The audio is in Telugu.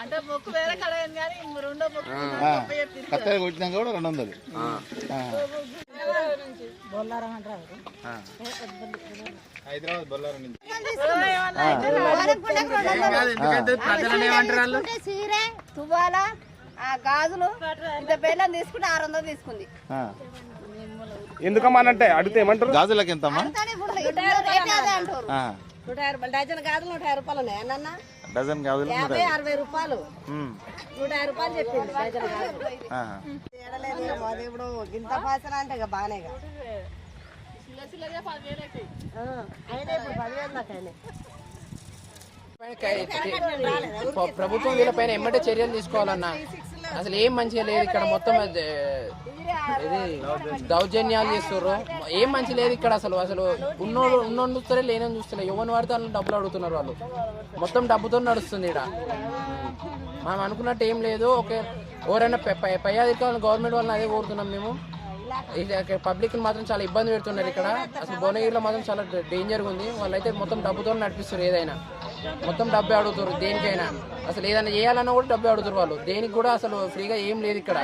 అంటే మొక్కు వేరే కడగను కానీ రెండో మొక్కు కత్తెర కొట్టినాక కూడా 200. హైదరాబాద్ బొల్లారం నుంచి చీరే తువ్వాల గాజులు ఇంత బెల్లం తీసుకుంటే 600 తీసుకుంది. ఎందుకమ్మానంటే అడిగితే ఏమంటారు? గాజులకి ఎంతమ్మా? డజన్ గాజులు 150 రూపాయలు ఉన్నాయి అన్న. డజన్ గాజులు 50-60 రూపాయలు 150 రూపాయలు చెప్పింది డజన్ గాజులు. ఇప్పుడు ఇంత పైసలు అంటే బాగానే అయితే ఇప్పుడు 10,000 దాకా ప్రభుత్వం వీళ్ళపైన ఎమ్మటే చర్యలు తీసుకోవాలన్నా. అసలు ఏం మంచిగా లేదు ఇక్కడ. మొత్తం ఇది దౌర్జన్యాలు చేస్తుర్రు. ఏం మంచి లేదు ఇక్కడ. అసలు ఉన్నోళ్ళు చూస్తారే, లేనని చూస్తలే. ఎవరిని వాడితే వాళ్ళు డబ్బులు అడుగుతున్నారు. వాళ్ళు మొత్తం డబ్బుతో నడుస్తుంది ఇక్కడ. మనం అనుకున్నట్టు ఏం లేదు. ఓకే, ఎవరైనా పై అధికారులు గవర్నమెంట్ వాళ్ళని అదే కోరుతున్నాం మేము. పబ్లిక్ మాత్రం చాలా ఇబ్బంది పెడుతున్నారు ఇక్కడ. అసలు భువనగిరిలో మాత్రం చాలా డేంజర్గా ఉంది. వాళ్ళైతే మొత్తం డబ్బుతో నడిపిస్తారు. ఏదైనా మొత్తం డబ్బే అడుగుతారు. దేనికైనా అసలు ఏదైనా చేయాలన్నా కూడా డబ్బే అడుగుతారు వాళ్ళు. దేనికి కూడా అసలు ఫ్రీగా ఏం లేదు ఇక్కడ.